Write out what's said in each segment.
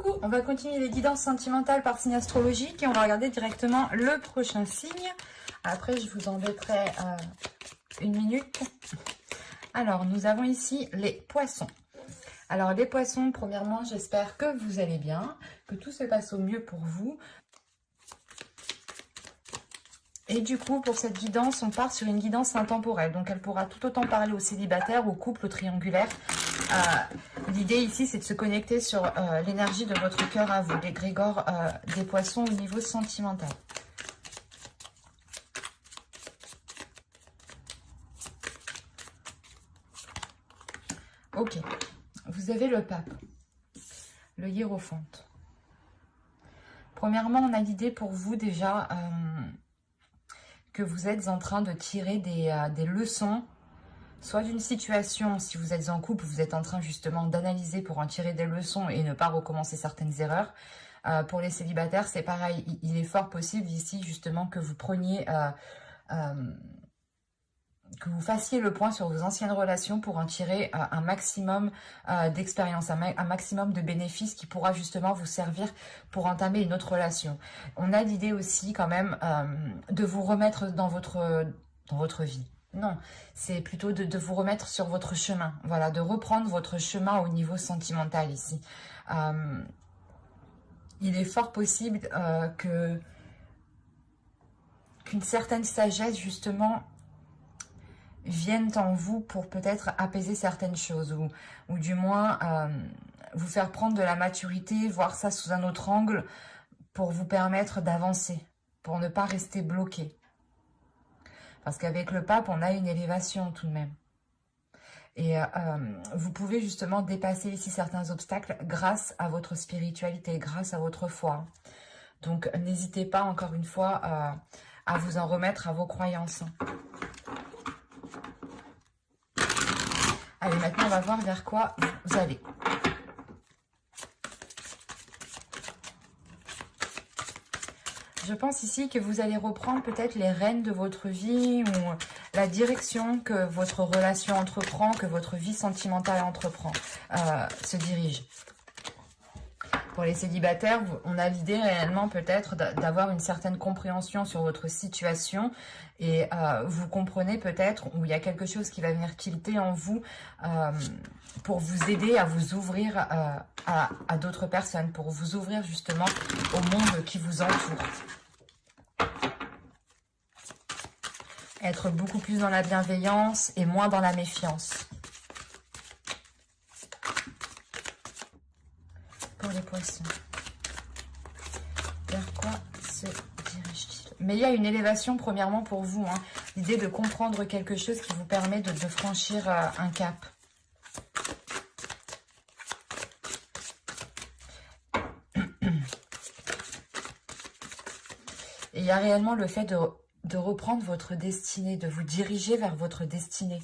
Coucou, on va continuer les guidances sentimentales par signe astrologique et on va regarder directement le prochain signe. Après, je vous embêterai une minute. Alors, nous avons ici les poissons. Alors, les poissons, premièrement, j'espère que vous allez bien, que tout se passe au mieux pour vous. Et du coup, pour cette guidance, on part sur une guidance intemporelle. Donc, elle pourra tout autant parler aux célibataires, aux couples, aux triangulaires. L'idée ici, c'est de se connecter sur l'énergie de votre cœur à vous, l'égrégore des poissons au niveau sentimental. Ok, vous avez le pape, le hiérophante. Premièrement, on a l'idée pour vous déjà que vous êtes en train de tirer des leçons, soit d'une situation, si vous êtes en couple, vous êtes en train justement d'analyser pour en tirer des leçons et ne pas recommencer certaines erreurs. Pour les célibataires, c'est pareil, il est fort possible ici justement que vous preniez, que vous fassiez le point sur vos anciennes relations pour en tirer un maximum d'expérience, un maximum de bénéfices qui pourra justement vous servir pour entamer une autre relation. On a l'idée aussi quand même de vous remettre dans votre vie. Non, c'est plutôt de vous remettre sur votre chemin. Voilà, de reprendre votre chemin au niveau sentimental ici. Il est fort possible qu'une certaine sagesse justement viennent en vous pour peut-être apaiser certaines choses ou du moins vous faire prendre de la maturité, voir ça sous un autre angle pour vous permettre d'avancer, pour ne pas rester bloqué. Parce qu'avec le pape, on a une élévation tout de même. Et vous pouvez justement dépasser ici certains obstacles grâce à votre spiritualité, grâce à votre foi. Donc n'hésitez pas encore une fois à vous en remettre à vos croyances. Allez, maintenant, on va voir vers quoi vous allez. Je pense ici que vous allez reprendre peut-être les rênes de votre vie ou la direction que votre relation entreprend, que votre vie sentimentale entreprend, se dirige. Pour les célibataires, on a l'idée réellement peut-être d'avoir une certaine compréhension sur votre situation et vous comprenez peut-être où il y a quelque chose qui va venir tilter en vous pour vous aider à vous ouvrir à d'autres personnes, pour vous ouvrir justement au monde qui vous entoure. Être beaucoup plus dans la bienveillance et moins dans la méfiance. Pour les poissons, vers quoi se dirige-t-il? Mais il y a une élévation premièrement pour vous, hein. L'idée de comprendre quelque chose qui vous permet de franchir un cap. Et il y a réellement le fait de reprendre votre destinée, de vous diriger vers votre destinée.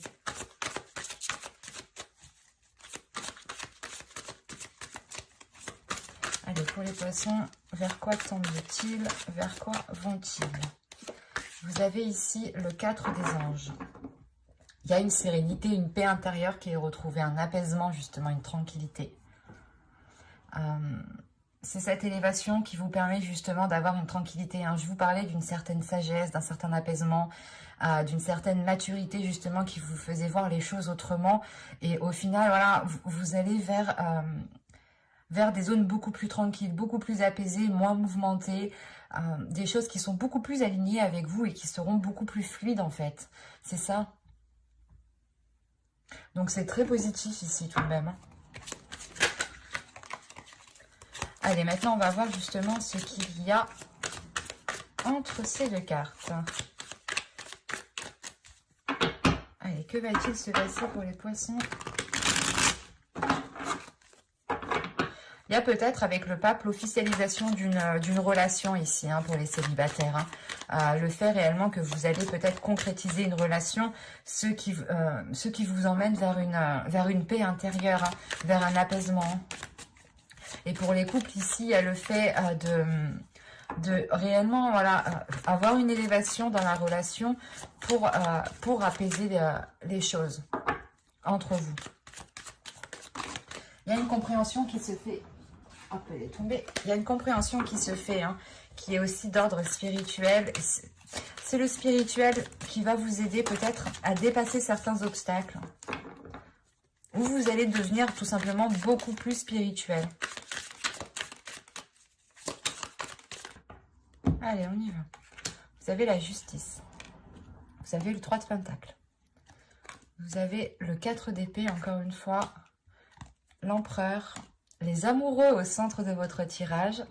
Allez, pour les poissons, vers quoi tendent-ils? Vers quoi vont-ils? Vous avez ici le 4 des anges. Il y a une sérénité, une paix intérieure qui est retrouvée, un apaisement justement, une tranquillité. C'est cette élévation qui vous permet justement d'avoir une tranquillité. Hein. Je vous parlais d'une certaine sagesse, d'un certain apaisement, d'une certaine maturité justement qui vous faisait voir les choses autrement. Et au final, voilà, vous allez vers des zones beaucoup plus tranquilles, beaucoup plus apaisées, moins mouvementées, des choses qui sont beaucoup plus alignées avec vous et qui seront beaucoup plus fluides en fait. C'est ça. Donc c'est très positif ici tout de même. Allez, maintenant on va voir justement ce qu'il y a entre ces deux cartes. Allez, que va-t-il se passer pour les poissons ? Il y a peut-être avec le pape l'officialisation d'une relation ici hein, pour les célibataires. Hein. Le fait réellement que vous allez peut-être concrétiser une relation, ce qui vous emmène vers une paix intérieure, hein, vers un apaisement. Et pour les couples ici, il y a le fait de réellement voilà, avoir une élévation dans la relation pour apaiser les choses entre vous. Il y a une compréhension qui se fait Hop, elle est tombée. Il y a une compréhension qui se fait, hein, qui est aussi d'ordre spirituel. C'est le spirituel qui va vous aider peut-être à dépasser certains obstacles. Ou vous allez devenir tout simplement beaucoup plus spirituel. Allez, on y va. Vous avez la justice. Vous avez le 3 de Pentacle. Vous avez le 4 d'épée, encore une fois. L'empereur. Les amoureux au centre de votre tirage.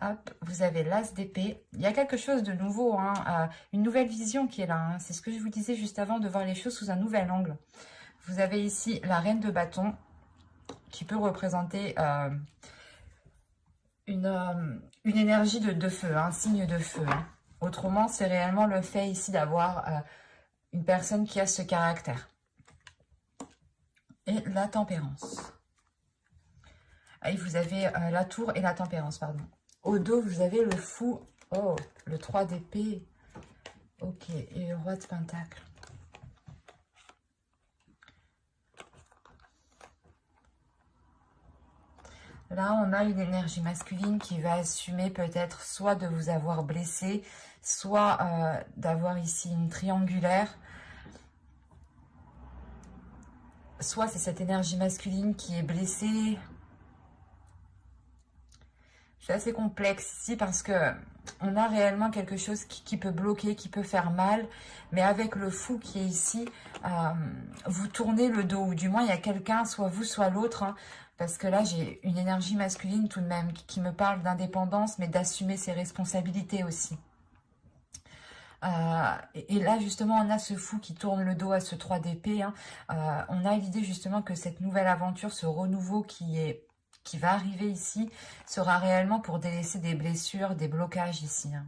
Hop, vous avez l'as d'épée. Il y a quelque chose de nouveau, hein, une nouvelle vision qui est là. Hein. C'est ce que je vous disais juste avant, de voir les choses sous un nouvel angle. Vous avez ici la reine de bâton qui peut représenter une énergie de feu, un signe de feu. Hein. Autrement, c'est réellement le fait ici d'avoir une personne qui a ce caractère. Et la tempérance. Et vous avez la tour et la tempérance, pardon. Au dos, vous avez le fou. Oh, le 3 d'épée. Ok, et le roi de pentacle. Là, on a une énergie masculine qui va assumer peut-être soit de vous avoir blessé, soit d'avoir ici une triangulaire. Soit c'est cette énergie masculine qui est blessée. C'est assez complexe ici parce que on a réellement quelque chose qui peut bloquer, qui peut faire mal. Mais avec le fou qui est ici, vous tournez le dos. Ou du moins, il y a quelqu'un, soit vous, soit l'autre. Hein, parce que là, j'ai une énergie masculine tout de même qui me parle d'indépendance, mais d'assumer ses responsabilités aussi. Et là, justement, on a ce fou qui tourne le dos à ce 3 d'épée. Hein. On a l'idée justement que cette nouvelle aventure, ce renouveau qui va arriver ici, sera réellement pour délaisser des blessures, des blocages ici. Hein.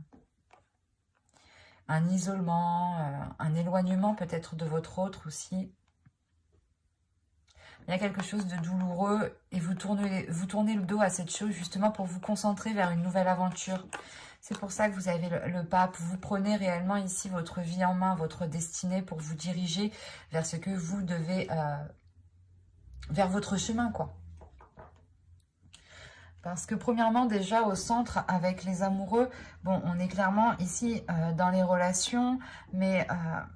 Un isolement, un éloignement peut-être de votre autre aussi. Il y a quelque chose de douloureux et vous tournez le dos à cette chose justement pour vous concentrer vers une nouvelle aventure. C'est pour ça que vous avez le pape. Vous prenez réellement ici votre vie en main, votre destinée pour vous diriger vers ce que vous devez, vers votre chemin, quoi. Parce que premièrement, déjà au centre, avec les amoureux, bon, on est clairement ici dans les relations, mais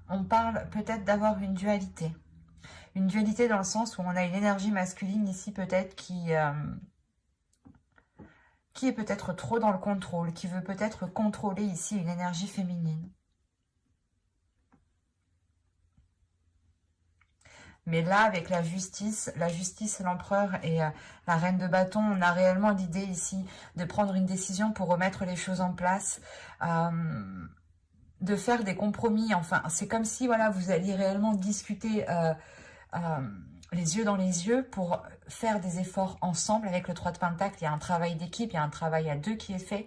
on parle peut-être d'avoir une dualité. Une dualité dans le sens où on a une énergie masculine ici peut-être qui est peut-être trop dans le contrôle, qui veut peut-être contrôler ici une énergie féminine. Mais là, avec la justice, l'empereur et la reine de bâton, on a réellement l'idée ici de prendre une décision pour remettre les choses en place, de faire des compromis. Enfin, c'est comme si voilà, vous alliez réellement discuter les yeux dans les yeux pour faire des efforts ensemble. Avec le 3 de Pentacle, il y a un travail d'équipe, il y a un travail à deux qui est fait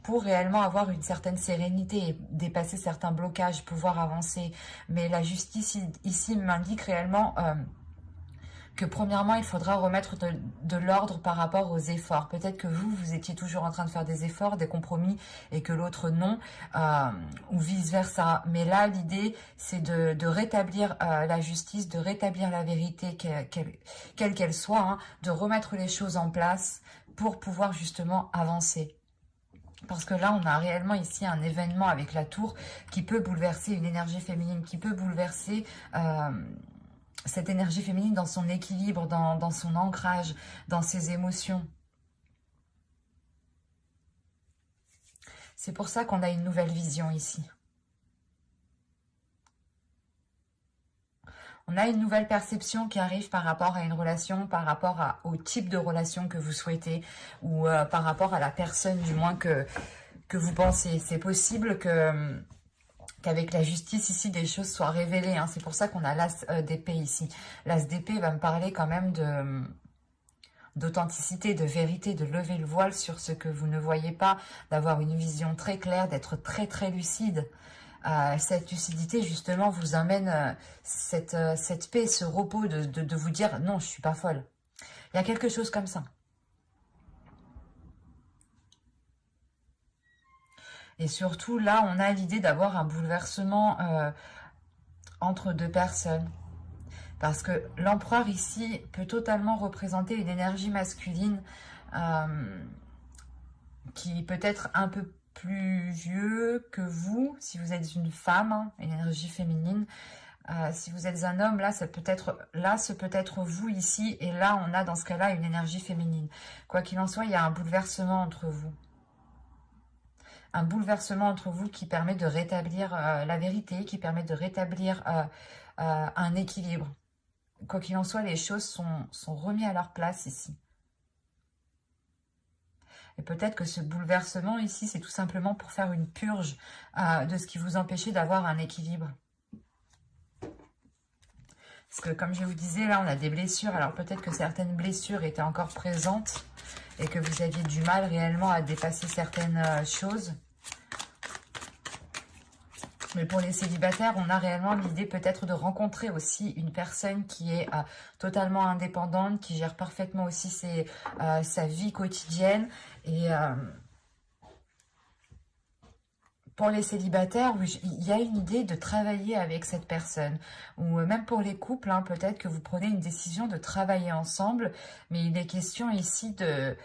pour réellement avoir une certaine sérénité et dépasser certains blocages, pouvoir avancer. Mais la justice ici m'indique réellement que premièrement, il faudra remettre de l'ordre par rapport aux efforts. Peut-être que vous étiez toujours en train de faire des efforts, des compromis, et que l'autre non, ou vice-versa. Mais là, l'idée, c'est de rétablir la justice, de rétablir la vérité, quelle qu'elle soit, hein, de remettre les choses en place pour pouvoir justement avancer. Parce que là, on a réellement ici un événement avec la tour qui peut bouleverser une énergie féminine, qui peut bouleverser cette énergie féminine dans son équilibre, dans son ancrage, dans ses émotions. C'est pour ça qu'on a une nouvelle vision ici. On a une nouvelle perception qui arrive par rapport à une relation, par rapport au type de relation que vous souhaitez, ou par rapport à la personne du moins que vous pensez. C'est possible qu'avec la justice ici, des choses soient révélées. Hein. C'est pour ça qu'on a l'as d'épée ici. L'as d'épée va me parler quand même d'authenticité, de vérité, de lever le voile sur ce que vous ne voyez pas, d'avoir une vision très claire, d'être très très lucide. Cette lucidité justement vous amène cette paix, ce repos de vous dire non, je suis pas folle. Il y a quelque chose comme ça. Et surtout là, on a l'idée d'avoir un bouleversement entre deux personnes. Parce que l'empereur ici peut totalement représenter une énergie masculine qui peut être un peu plus vieux que vous, si vous êtes une femme, hein, une énergie féminine. Si vous êtes un homme, ce peut être vous ici, et là, on a dans ce cas-là une énergie féminine. Quoi qu'il en soit, il y a un bouleversement entre vous. Un bouleversement entre vous qui permet de rétablir la vérité, qui permet de rétablir un équilibre. Quoi qu'il en soit, les choses sont remises à leur place ici. Et peut-être que ce bouleversement ici, c'est tout simplement pour faire une purge de ce qui vous empêchait d'avoir un équilibre. Parce que comme je vous disais, là, on a des blessures. Alors peut-être que certaines blessures étaient encore présentes et que vous aviez du mal réellement à dépasser certaines choses. Mais pour les célibataires, on a réellement l'idée peut-être de rencontrer aussi une personne qui est totalement indépendante, qui gère parfaitement aussi sa vie quotidienne. Et pour les célibataires, il y a une idée de travailler avec cette personne. Ou même pour les couples, hein, peut-être que vous prenez une décision de travailler ensemble. Mais il est question ici de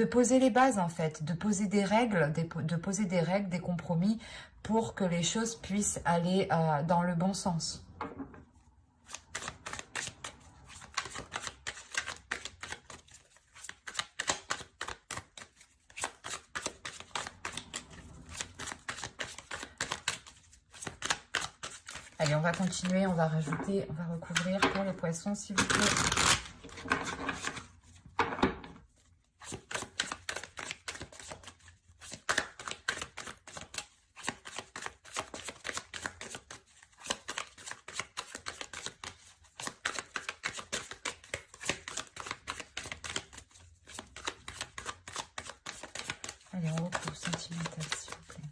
poser les bases en fait, de poser des règles, des compromis pour que les choses puissent aller dans le bon sens. Allez, on va continuer, on va rajouter, on va recouvrir pour les poissons s'il vous plaît. Allez, on recouvre sentimental, s'il vous plaît.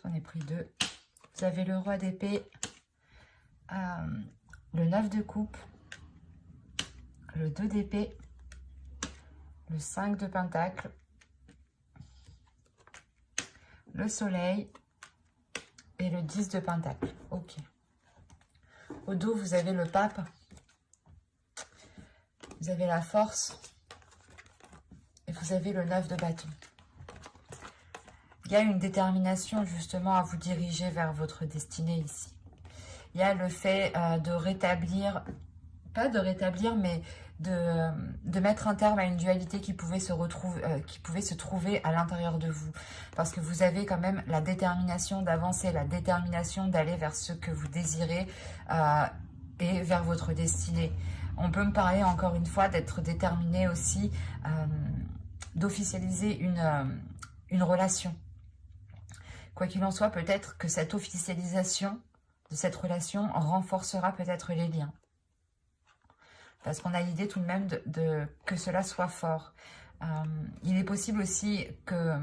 J'en ai pris deux. Vous avez le roi d'épée, le 9 de coupe, le 2 d'épée, le 5 de pentacle, le soleil et le 10 de pentacle. Ok. Au dos, vous avez le pape, vous avez la force et vous avez le 9 de bâton. Il y a une détermination justement à vous diriger vers votre destinée ici. Il y a le fait de rétablir, pas de rétablir, mais de mettre un terme à une dualité qui pouvait se trouver à l'intérieur de vous. Parce que vous avez quand même la détermination d'avancer, la détermination d'aller vers ce que vous désirez et vers votre destinée. On peut me parler encore une fois d'être déterminé aussi, d'officialiser une relation. Quoi qu'il en soit, peut-être que cette officialisation de cette relation renforcera peut-être les liens. Parce qu'on a l'idée tout de même que cela soit fort. Il est possible aussi que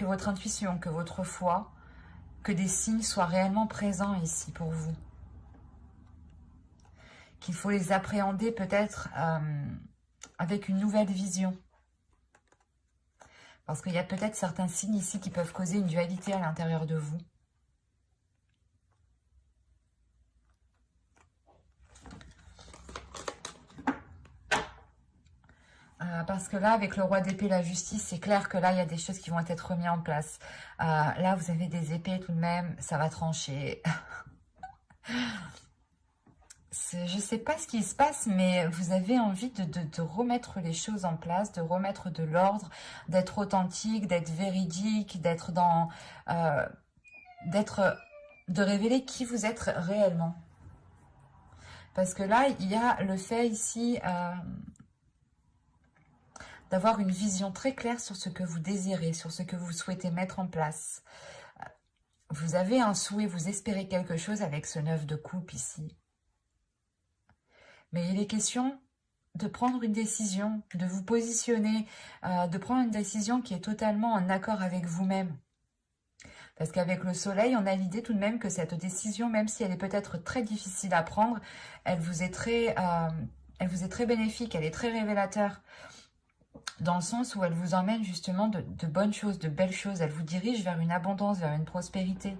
votre intuition, que votre foi, que des signes soient réellement présents ici pour vous. Qu'il faut les appréhender peut-être avec une nouvelle vision. Parce qu'il y a peut-être certains signes ici qui peuvent causer une dualité à l'intérieur de vous. Parce que là, avec le roi d'épée, la justice, c'est clair que là, il y a des choses qui vont être remises en place. Là, vous avez des épées tout de même, ça va trancher. Je ne sais pas ce qui se passe, mais vous avez envie de remettre les choses en place, de remettre de l'ordre, d'être authentique, d'être véridique, d'être dans... de révéler qui vous êtes réellement. Parce que là, il y a le fait ici d'avoir une vision très claire sur ce que vous désirez, sur ce que vous souhaitez mettre en place. Vous avez un souhait, vous espérez quelque chose avec ce 9 de coupe ici. Mais il est question de prendre une décision, de vous positionner, de prendre une décision qui est totalement en accord avec vous-même. Parce qu'avec le soleil, on a l'idée tout de même que cette décision, même si elle est peut-être très difficile à prendre, elle vous est très bénéfique, elle est très révélateur. Dans le sens où elle vous emmène justement de bonnes choses, de belles choses. Elle vous dirige vers une abondance, vers une prospérité.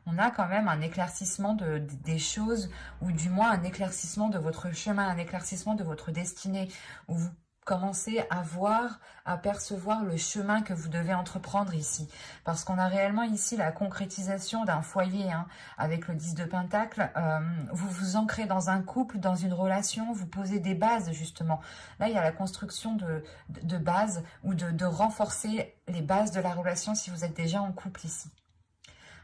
On a quand même un éclaircissement des choses, ou du moins un éclaircissement de votre chemin, un éclaircissement de votre destinée, où vous commencez à voir, à percevoir le chemin que vous devez entreprendre ici. Parce qu'on a réellement ici la concrétisation d'un foyer, hein, avec le 10 de Pentacle. Vous vous ancrez dans un couple, dans une relation, vous posez des bases justement. Là, il y a la construction de bases, ou de renforcer les bases de la relation si vous êtes déjà en couple ici.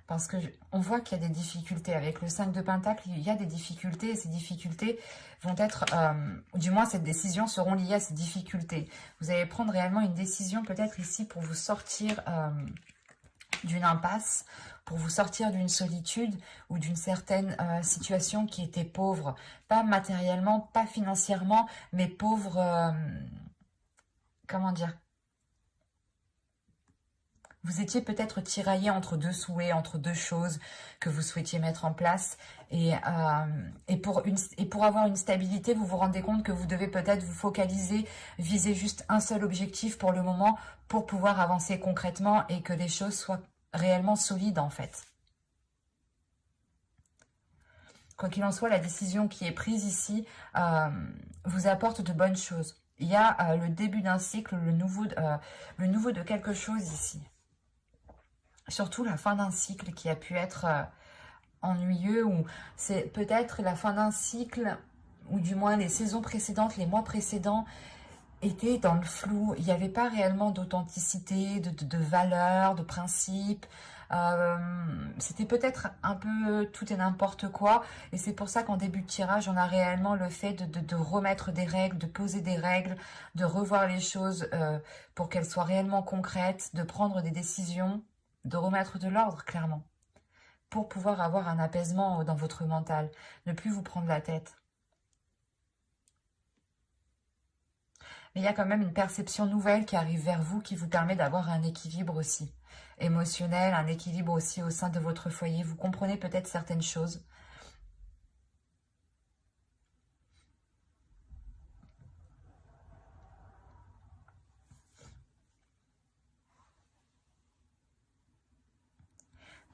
Parce que on voit qu'il y a des difficultés. Avec le 5 de Pentacle, il y a des difficultés. Et ces difficultés vont être... du moins, ces décisions seront liées à ces difficultés. Vous allez prendre réellement une décision peut-être ici pour vous sortir d'une impasse, pour vous sortir d'une solitude ou d'une certaine situation qui était pauvre. Pas matériellement, pas financièrement, mais pauvre... comment dire ? Vous étiez peut-être tiraillé entre deux souhaits, entre deux choses que vous souhaitiez mettre en place. Et pour avoir une stabilité, vous vous rendez compte que vous devez peut-être vous focaliser, viser juste un seul objectif pour le moment pour pouvoir avancer concrètement et que les choses soient réellement solides en fait. Quoi qu'il en soit, la décision qui est prise ici vous apporte de bonnes choses. Il y a le début d'un cycle, le nouveau de quelque chose ici. Surtout la fin d'un cycle qui a pu être ennuyeux, ou c'est peut-être la fin d'un cycle, ou du moins les saisons précédentes, les mois précédents étaient dans le flou. Il n'y avait pas réellement d'authenticité, de valeur, de principe. C'était peut-être un peu tout et n'importe quoi. Et c'est pour ça qu'en début de tirage, on a réellement le fait de remettre des règles, de poser des règles, de revoir les choses pour qu'elles soient réellement concrètes, de prendre des décisions, de remettre de l'ordre, clairement, pour pouvoir avoir un apaisement dans votre mental, ne plus vous prendre la tête. Mais il y a quand même une perception nouvelle qui arrive vers vous, qui vous permet d'avoir un équilibre aussi, émotionnel, un équilibre aussi au sein de votre foyer. Vous comprenez peut-être certaines choses.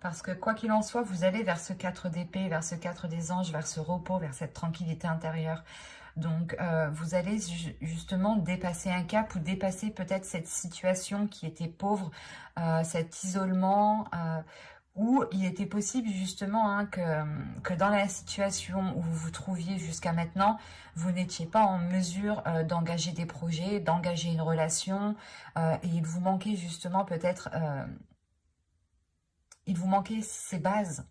Parce que quoi qu'il en soit, vous allez vers ce 4 d'épée, vers ce 4 des anges, vers ce repos, vers cette tranquillité intérieure. Donc, vous allez justement dépasser un cap ou dépasser peut-être cette situation qui était pauvre, cet isolement, où il était possible justement hein, que dans la situation où vous vous trouviez jusqu'à maintenant, vous n'étiez pas en mesure d'engager des projets, d'engager une relation, et il vous manquait justement peut-être... il vous manquait ces bases.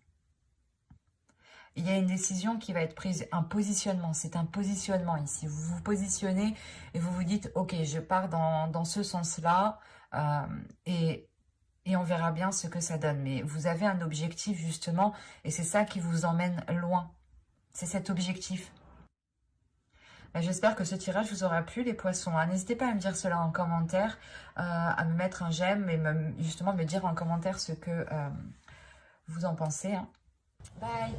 Il y a une décision qui va être prise, un positionnement. C'est un positionnement ici. Vous vous positionnez et vous vous dites, ok, je pars dans ce sens-là et on verra bien ce que ça donne. Mais vous avez un objectif justement et c'est ça qui vous emmène loin. C'est cet objectif. J'espère que ce tirage vous aura plu les poissons. Hein. N'hésitez pas à me dire cela en commentaire, à me mettre un j'aime et justement me dire en commentaire ce que vous en pensez. Hein. Bye!